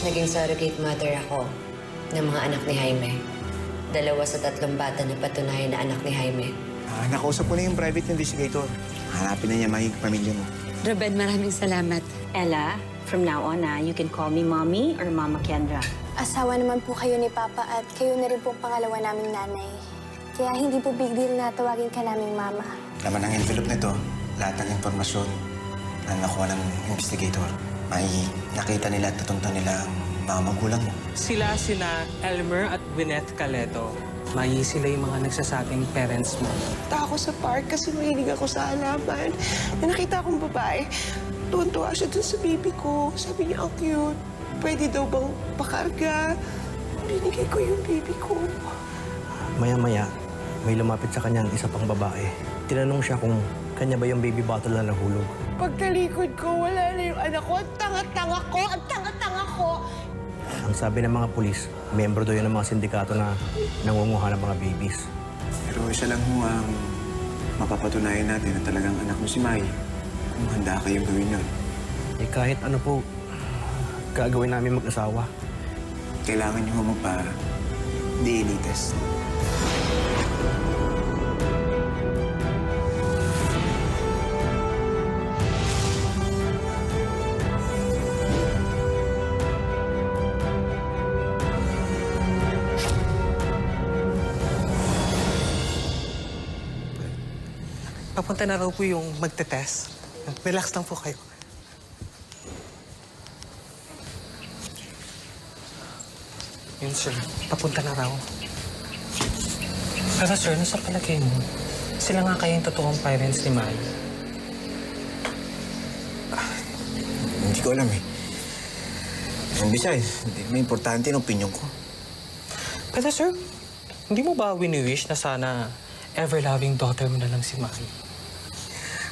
Naging surrogate mother ako ng mga anak ni Jaime. 2 sa 3 bata na patunayan na anak ni Jaime. Nakausap ko na yung private investigator. Hanapin na niya mahigit pamilya mo. Ruben, maraming salamat. Ella, from now on, you can call me Mommy or Mama Kendra. Asawa naman po kayo ni Papa at kayo na rin po pangalawa naming nanay. Kaya hindi po big deal na tawagin ka naming Mama. Laman ng envelope nito, lahat ng impormasyon na nakuha ng investigator. May nakita nila at tutuntan nila ang mga magulang mo. Sila sina Elmer at Gwyneth Caleto. Mayi sila yung mga nagsasabing parents mo. Punta ako sa park kasi mahilig ako sa halaman. May nakita akong babae. Tuwan-tuwa siya dun sa baby ko. Sabi niya, ang cute. Pwede daw bang pakarga? Binigay ko yung baby ko. Maya-maya, may lumapit sa kanyang isa pang babae. Tinanong siya kung kanya ba yung baby bottle na nahulog. Pagtalikod ko, wala na yung anak ko. Ang tanga-tanga ko! Ang tanga-tanga ko! Ang sabi ng mga pulis, miyembro daw yun ng mga sindikato na nangunguha ng mga babies. Pero isa lang ho ang mapapatunayan natin na talagang anak mo si Mai. Kung handa kayong gawin yun. Eh kahit ano po, gagawin namin mag-asawa. Kailangan niyo ho magpa-DNA test. Papunta na raw po yung magte-test. Relax lang po kayo. Yun, sir. Papunta na raw. Pero, sir, nasa palagay mo? Sila nga kaya yung totoong parents ni Mai. Hindi ko alam eh. Besides, may importante yung opinion ko. Pero, sir, hindi mo ba wini-wish na sana ever-loving daughter mo na lang si Mai?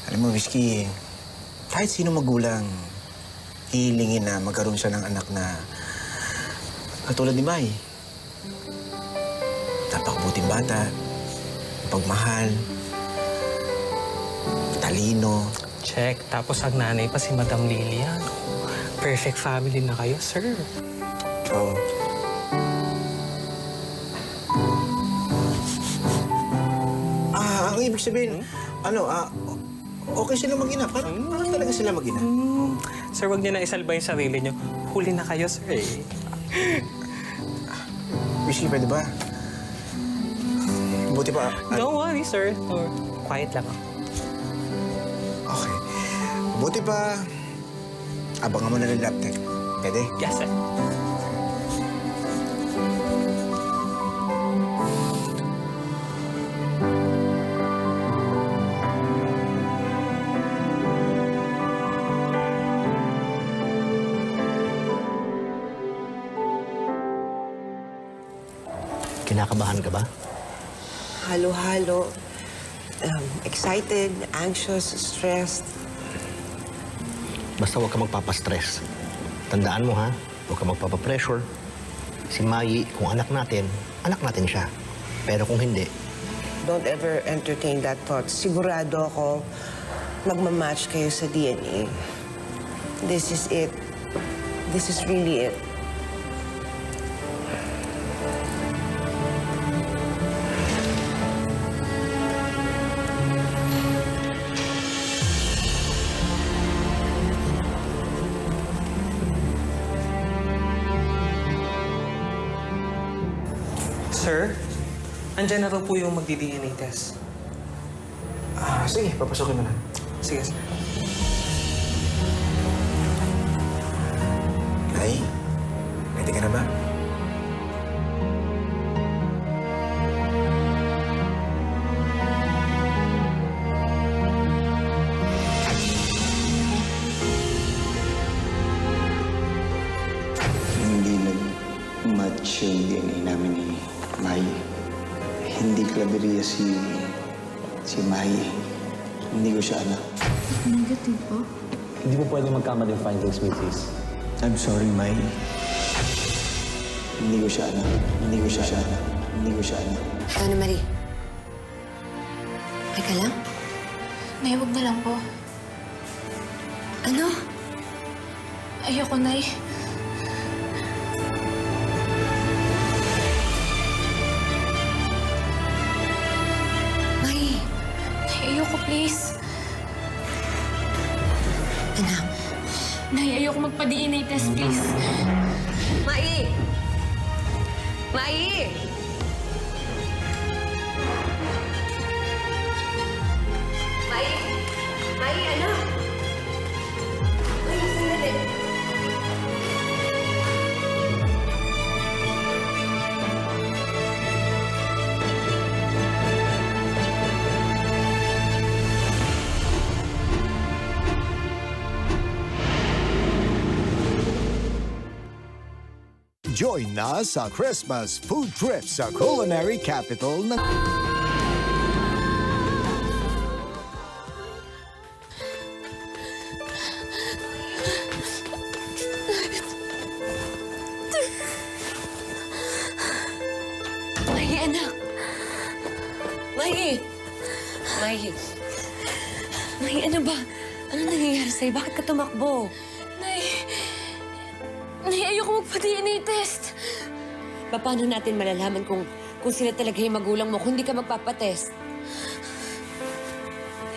Alam mo, Whiskey, kahit sino magulang, hihilingin na magkaroon siya ng anak na katulad ni Mai. Napakabuting bata, pagmahal, talino. Check. Tapos ang nanay pa si Madam Lilian. Perfect family na kayo, sir. Oo. Ang ibig sabihin, okay sila mag-ina. Parang talaga sila mag-ina. Sir, wag niyo na isalba yung sarili niyo. Huli na kayo, sir, eh. Whiskey, pwede ba? Buti pa... Don't worry, sir. Or quiet lang ako. Okay. Buti pa... Abangan mo na ng lab tech. Pwede? Yes, sir. Kinakabahan ka ba? Halo-halo. Excited, anxious, stressed. Basta huwag ka magpapastress. Tandaan mo ha, huwag ka magpapapressure. Si Mai, kung anak natin siya. Pero kung hindi, Don't ever entertain that thought. Sigurado ako magmamatch kayo sa DNA. This is it. This is really it. Sir, andyan na raw po yung magdi-DNA test. Sige, papasokin mo na. Sige, sir. Ay, ready ka na ba? Hindi nag-match yung DNA namin ni Mai. Hindi Claveria si Mai. Hindi ko siya anak. Negative po? Hindi mo pwede magkamali yung findings, Mrs. I'm sorry, Mai. Hindi ko siya anak. Hindi ko siya anak. Hindi ko siya anak. Ano, Marie? Okay ka lang? Nay, huwag na lang po. Ano? Ayoko, Nay. Ayoko magpa-DNA test, please. Mai! Mai! Mai! Mai, anak! Mai, sandali. Join na sa Christmas food trip sa culinary capital ng... Mai, anak! Mai! Mai! Mai, ano ba? Ano nangyayari sa'yo? Bakit ka tumakbo? Nay, ayoko magpa-DNA test. Paano natin malalaman kung sila talaga yung magulang mo kung hindi ka magpapatest?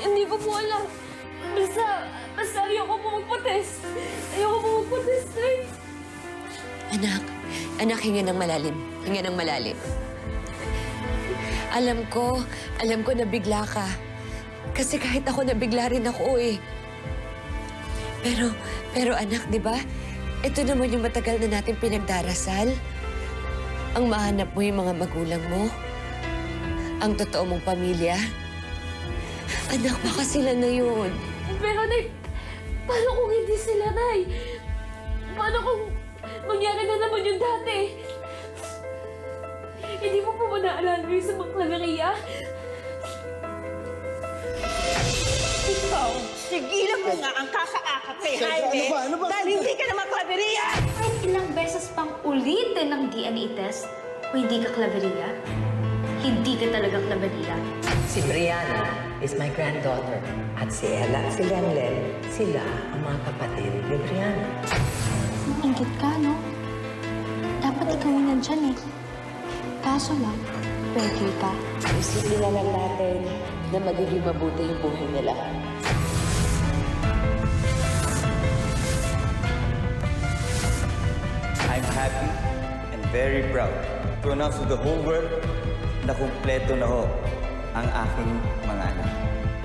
Hindi ko po alam. Basta ayoko po magpa-test. Ayoko po magpa-test, Nay. Anak, hinga ng malalim. Hinga ng malalim. Alam ko nabigla ka. Kasi kahit ako nabigla rin ako eh. Pero anak, di ba? Ito naman yung matagal na natin pinagdarasal. Ang mahanap mo yung mga magulang mo. Ang totoo mong pamilya. Anak, baka sila na yun. Pero, Nay, paano kung hindi sila, Nay? Paano kung mangyari na naman yung dati? Hindi mo po ba naalala yung sa mga Claveria? Ikaw, tigilan mo nga ang kakaakap kay Jaime dahil hindi ka naman Claveria! Kahit ilang beses pang ulitin ng DNA test, kung hindi ka Claveria, hindi ka talaga Claveria. Si Brianna is my granddaughter. At si Ella at si Lemlem, sila ang mga kapatid ni Brianna. Ingit ka, no? Dapat ikaw yung nandyan eh. Kaso lang, pwede ka. Isipin na lang natin na magiging mabuti yung buhay nila. I'm happy and very proud to announce to the whole world na kumpleto na ho ang aking mga anak.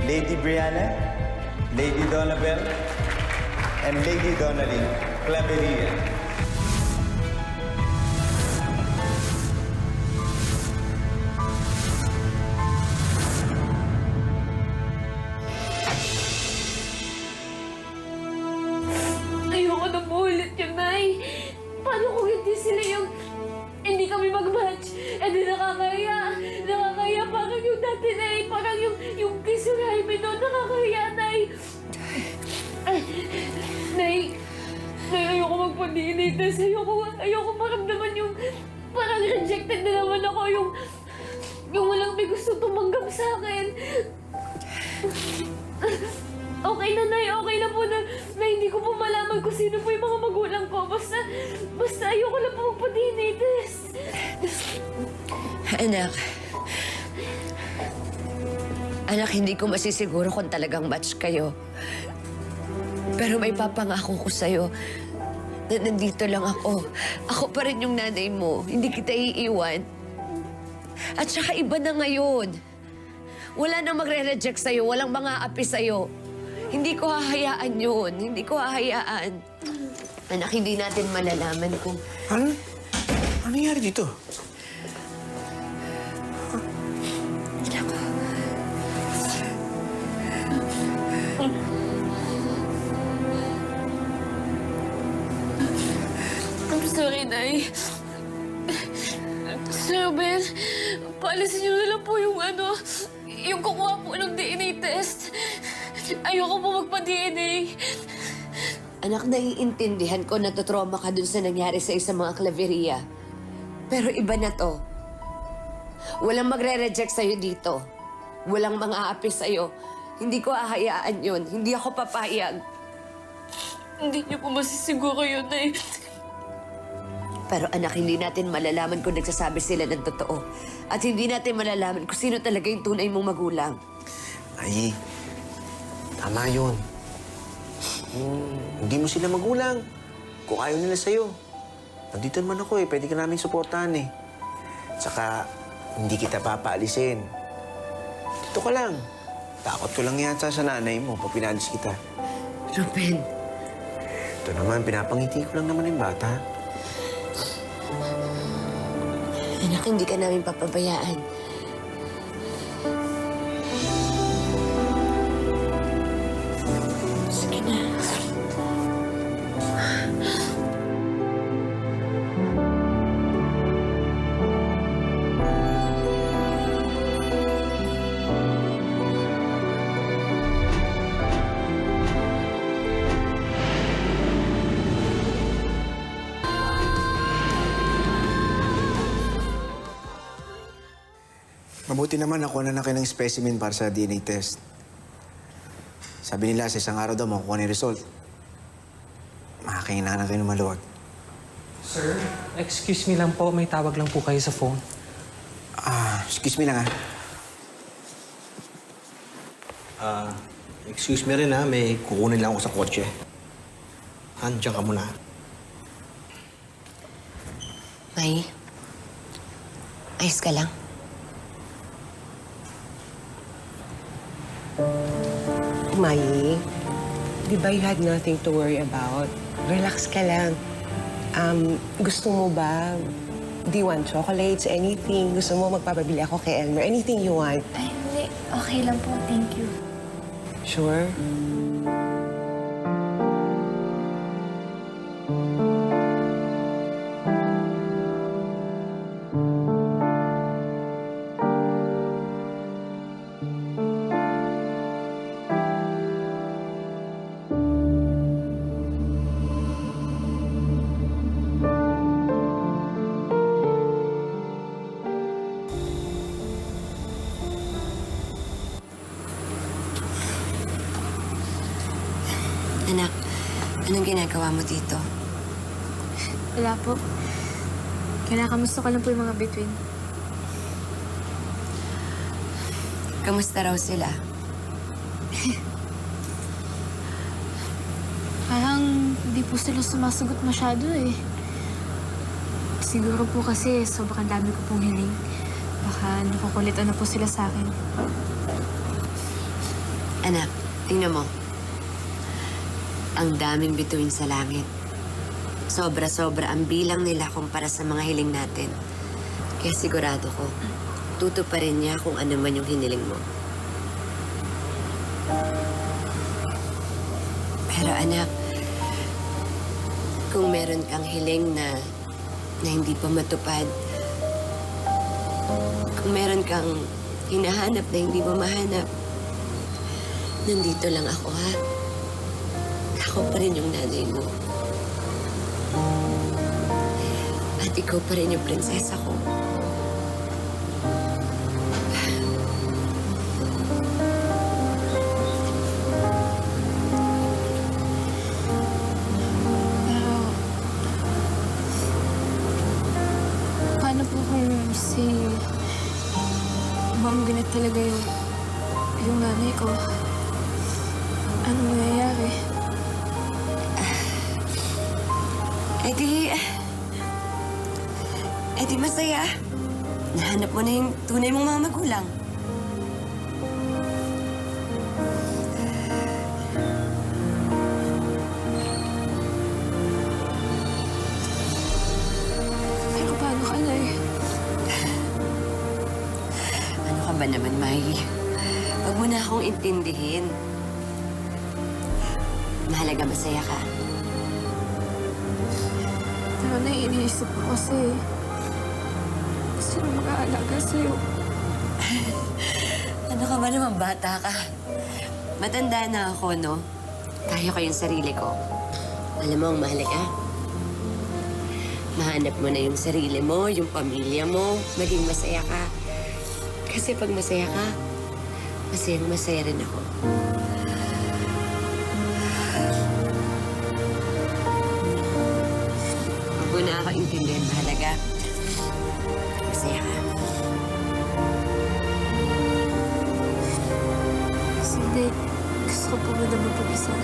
Lady Brianna, Lady Donabel, and Lady Donalyn Claveria. Ayoko na po ulit yun, Nay. Paano kung hindi sila yung... Hindi kami mag-match? Eh di nakakaya. Nakakaya parang yung dati, Nay. Parang yung kiss yung Jaime doon. Nakakaya, Nay. Nay, ayoko magpa-DNA test. Ayoko maramdaman yung... Parang rejected na naman ako. Yung walang may gusto tumanggap sa akin. Okay na, Nay. Okay na po na hindi ko po malaman kung sino po yung mga magulang ko. Basta ayoko lang po magpa-DNA test. Anak, hindi ko masisiguro kung talagang match kayo. Pero may papangako ko sa'yo na nandito lang ako. Ako pa rin yung nanay mo. Hindi kita iiwan. At saka iba na ngayon. Wala nang magre-reject sa'yo. Walang mga api sa'yo. Hindi ko hahayaan yun. Hindi ko hahayaan. Anak, hindi natin malalaman kung... Ano nangyari dito? I'm sorry, Nay. Sir Ben, paalisin niyo na lang po yung yung kukuha po ng DNA test. Ayoko po magpa-DNA. Anak, naiintindihan ko na trauma ka dun sa nangyari sa isang mga Claveria. Pero iba na to. Walang magre-reject sa'yo dito. Walang mga api sa'yo. Hindi ko ahayaan yun. Hindi ako papayag. Hindi niyo po masisiguro yun, Nay. Pero anak, hindi natin malalaman kung nagsasabi sila ng totoo. At hindi natin malalaman kung sino talaga yung tunay mong magulang. Ay, tama yun. Hindi mo sila magulang. Kung ayaw nila sa'yo. Nandito naman ako eh. Pwede ka namin suportahan eh. Tsaka, hindi kita papaalisin. Dito ka lang. Takot ko lang yata sa nanay mo pag pinalis kita. Ruben, Ito naman, pinapangiti ko lang naman yung bata. anak, hindi ka namin papabayaan. Sige na. Mabuti naman nakuha na kayo ng specimen para sa DNA test. Sabi nila sa isang araw daw makukuha ng result. Makakainaan kayo ng maluwag. Sir, excuse me lang po. May tawag lang po kayo sa phone. Excuse me lang Excuse me rin ha, may kukunin lang ako sa kotse. Andiyan ka muna. May, ayos ka lang? Mayi, di ba you had nothing to worry about? Relax ka lang. Gusto mo ba? Do you want chocolates? Anything? Gusto mo magpapabili ako kay Elmer? Anything you want? Ay, hindi. Okay lang po. Thank you. Sure? Anak, anong ginagawa mo dito? Wala po. Kinakamusta ko lang po yung mga between. Kamusta raw sila? Parang di po sila sumasagot masyado eh. Siguro po kasi sobrang dami ko pong hiling. Baka nakukulitan na po sila sa akin. Anak, tingnan mo. Ang daming bituin sa langit. Sobra-sobra ang bilang nila kumpara sa mga hiling natin. Kaya sigurado ko, tutuparin niya kung ano man yung hiniling mo. Pero anak, kung meron kang hiling na hindi pa matupad, kung meron kang hinahanap na hindi mo mahanap, nandito lang ako, ha? Ako pa rin yung nanay mo. At ikaw pa rin yung prinsesa ko. Pero, paano po kung si Ma'am Ganit talaga yung nanay ko? Ano mangyayari? Eh di masaya. Nahanap mo na yung tunay mong mga magulang. Pero paano ka, Nay? Ano ka ba naman, Mai? Huwag mo na akong intindihin. Mahalaga masaya ka. Pero iniisip ko kasi, sino mag-aalaga sa'yo? Ano ka ba naman, bata ka? Matanda na ako, no? Kaya ko yung sarili ko. Alam mo ang mahalaga? Mahanap mo na yung sarili mo, yung pamilya mo, maging masaya ka. Kasi pag masaya ka, masaya rin ako. Huwag mo na ako intindihan, mahalaga. Masaya ka. Hindi, gusto ko po muna mag-isa.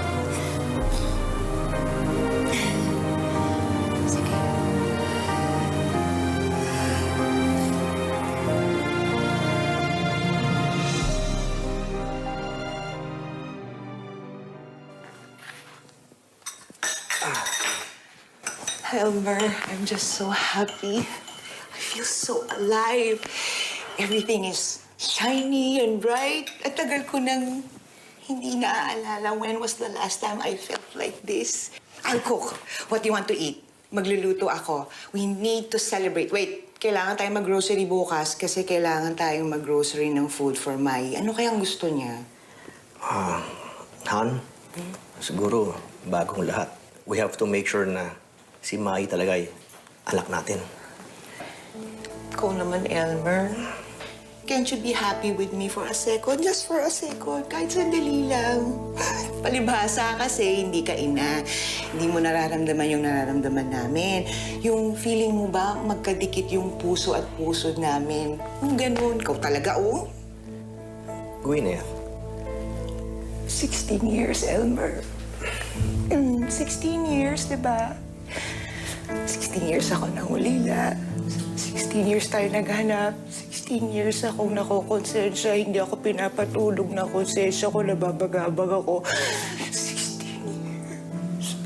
Elmer, I'm just so happy. I feel so alive. Everything is shiny and bright. At tagal ko nang hindi naaalala when was the last time I felt like this. I'll cook. What do you want to eat? Magluluto ako. We need to celebrate. Wait, kailangan tayong mag-grocery bukas kasi kailangan tayong mag-grocery ng food for Mai. Ano kayang gusto niya? Han, siguro bagong lahat. We have to make sure na si Mai talaga ay anak natin. Ikaw naman, Elmer. Can't you be happy with me for a second? Just for a second. Kahit sandali lang. Palibhasa kasi hindi ka ina. Hindi mo nararamdaman yung nararamdaman namin. Yung feeling mo ba magkadikit yung puso at puso namin? Yung ganun. Ikaw talaga, oh. Gawin na yan. 16 years, Elmer. 16 years, di ba? 16 years ako nangulila. 16 years tayo naghanap. 16 years akong nakokonsensya. Hindi ako pinapatulog na konsensya ko. Nababagabag ako. 16 years.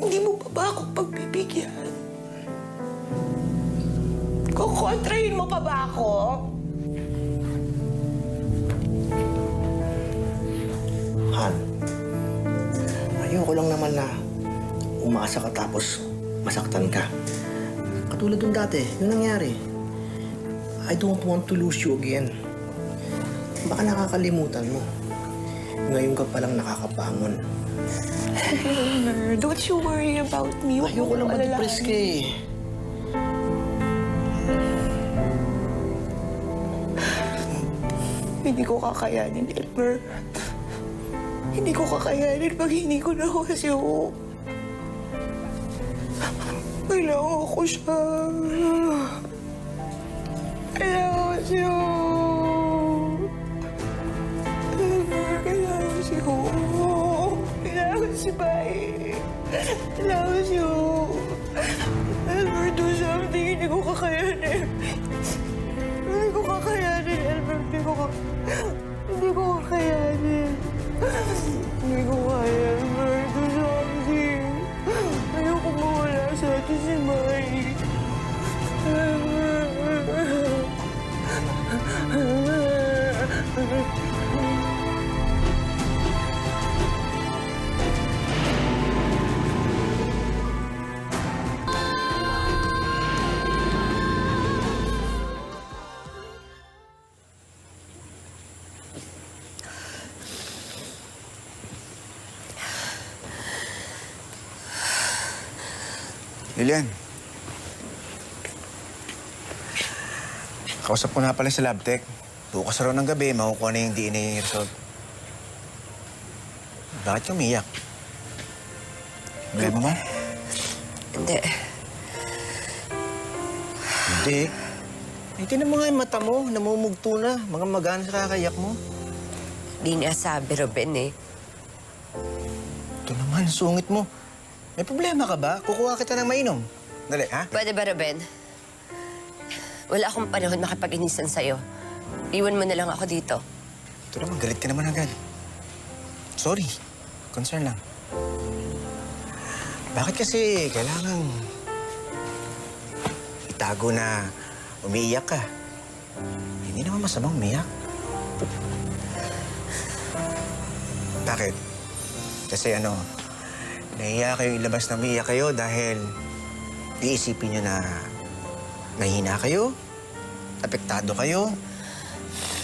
Hindi mo pa ba ako pagbibigyan? Kukontrahin mo pa ba ako? Han, ayoko lang naman na umaasa ka tapos masaktan ka. Katulad nung dati, yun nangyari. I don't want to lose you again. Baka nakakalimutan mo. Ngayon ka palang nakakabangon. Elmer, don't you worry about me. Ayoko lang ma-depress ka eh. Hindi ko kakayanin, Elmer. Hindi ko kakayanin pag hindi ko na kasi ako. Kailangan ko siya. Kailangan ko siya. Elmer, kailangan ko siya. Kailangan ko si Bai. Kailangan ko siya. Elmer, do something. Hindi ko kakayanin. Hindi ko kakayanin, Elmer. Hindi ko kakayanin. Hindi ko kaya, Elmer. Do something. Ayoko mawala sa atin si Mai. Lilian. Kausap ko na pala sa lab tech. Bukas raw ng gabi, makukuha na yung DNA result. Bakit ka umiyak? Problema mo? Hindi. Hindi. Eh, tinan mo nga yung mata mo. Namumugto na. Mga magana sa kakayak mo. Di niya sabi, Ruben eh. Ito naman, sungit mo. May problema ka ba? Kukuha kita ng mainom. Dali, ha? Pwede ba, Ruben? Wala akong panahon makipag-inisan sa'yo. Iwan mo na lang ako dito. Ito naman, galit ka naman agad. Sorry. Concern lang. Bakit kasi kailangan itago na umiiyak ka? Hindi naman masamang umiyak. Bakit? Kasi nahiya kayo ilabas na umiiyak kayo dahil iisipin nyo na mahina kayo, apektado kayo,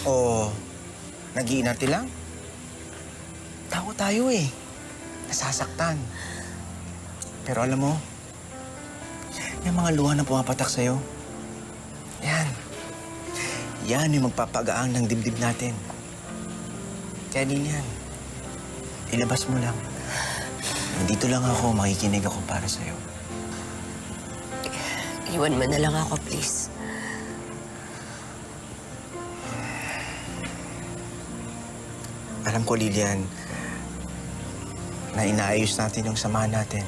o nag-iinarte lang. Tao tayo eh. Nasasaktan. Pero alam mo, yung mga luha na pumapatak sa'yo, yan yung magpapagaang ng dibdib natin. Kaya din yan. Ilabas mo lang. Nandito lang ako, makikinig ako para sa'yo. Iwan mo na lang ako, please. Alam ko, Lilian, na inaayos natin yung samahan natin.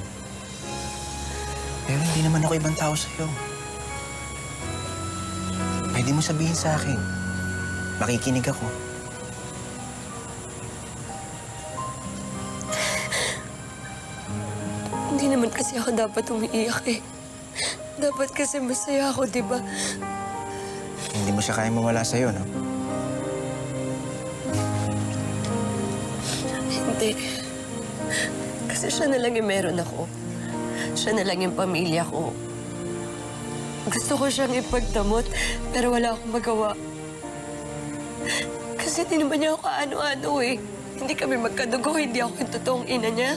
Pero hindi naman ako ibang tao sa'yo. Pwede mo sabihin sa akin. Makikinig ako. Hindi naman kasi ako dapat umiiyak eh. Dapat kasi masaya ako, di ba? Hindi mo siya kaya mawala sa'yo, no? Hindi. Kasi siya na lang yung meron ako. Siya na lang yung pamilya ko. Gusto ko siyang ipagdamot, pero wala akong magawa. Kasi di naman niya ako kaano-ano eh. Hindi kami magkadugo, hindi ako yung totoong ina niya.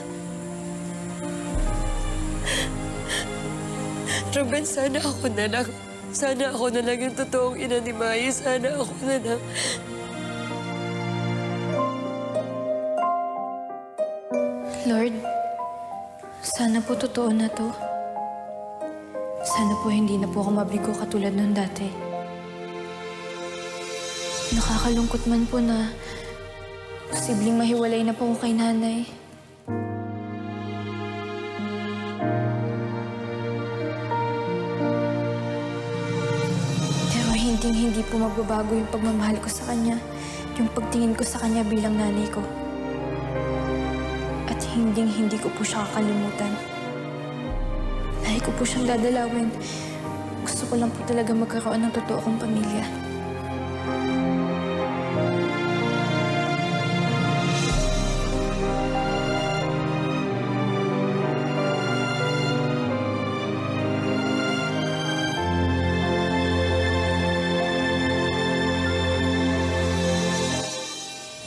Ruben, sana ako na lang. Sana ako na lang yung totoong ina ni Mai. Sana ako na lang. Lord, sana po totoo na to. Sana po hindi na po ako mabigo katulad nung dati. Nakakalungkot man po na posibleng mahiwalay na po ako kay nanay. Pero hindi po magbabago yung pagmamahal ko sa kanya, yung pagtingin ko sa kanya bilang nanay ko. At hindi ko po siya kakalimutan. Lagi ko po siyang dadalawin. Gusto ko lang po talaga magkaroon ng totoo kong pamilya.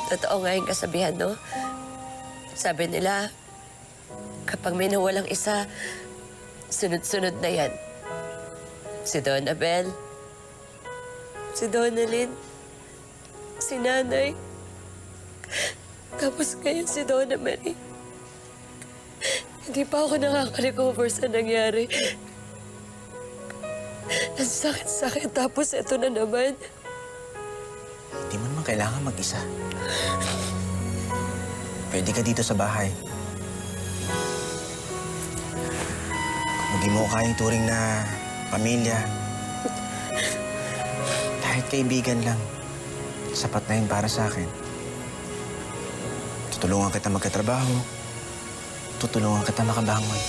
Totoo nga yung kasabihan, no? Sabi nila, kapag may nawalang isa, sunod-sunod na yan. Si Donabel, si Donalyn, si Nanay, tapos ngayon si Donna Marie. Hindi pa ako nakaka-recover sa nangyari. Ang sakit-sakit, tapos ito na naman. Hindi mo naman kailangan mag-isa. Pwede ka dito sa bahay. Kung hindi mo kayang turing na pamilya, kahit kaibigan lang, sapat na yun para sa akin. Tutulungan kita magkatrabaho, tutulungan kita makabangon.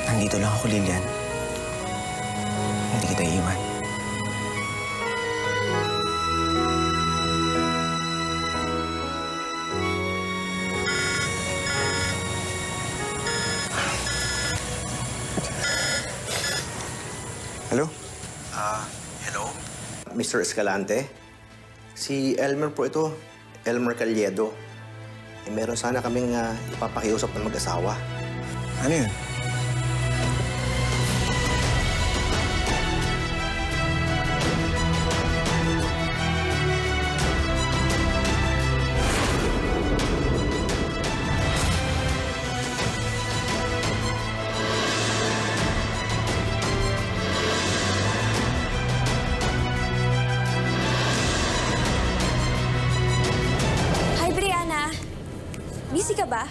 Nandito lang ako, Lilian. Hindi kita iiwan. Hello? Hello? Mr. Escalante? Si Elmer po ito. Elmer Calledo. Meron sana kaming ipapakiusap ng mag-asawa. Ano yun? Busy ka ba?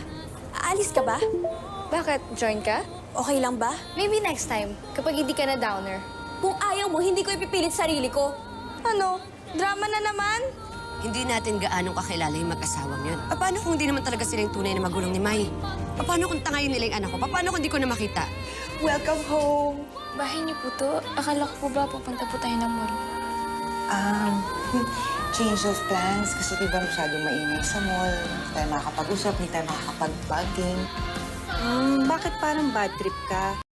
Aalis ka ba? Bakit? Join ka? Okay lang ba? Maybe next time, kapag hindi ka na downer. Kung ayaw mo, hindi ko ipipilit sarili ko. Ano? Drama na naman? Hindi natin gaanong kakilala yung mag-asawang yun. Paano kung hindi naman talaga sila yung tunay na magulang ni Mai? Paano kung tangayin nila yung anak ko? Paano kung hindi ko na makita? Welcome home. Bahay niyo po to. Akala ko po ba pupunta po tayo ng mall? Change of plans kasi diba masyadong maingay sa mall. Hindi tayo makakapag-usap, hindi tayo makakapag-bugging. Bakit parang bad trip ka?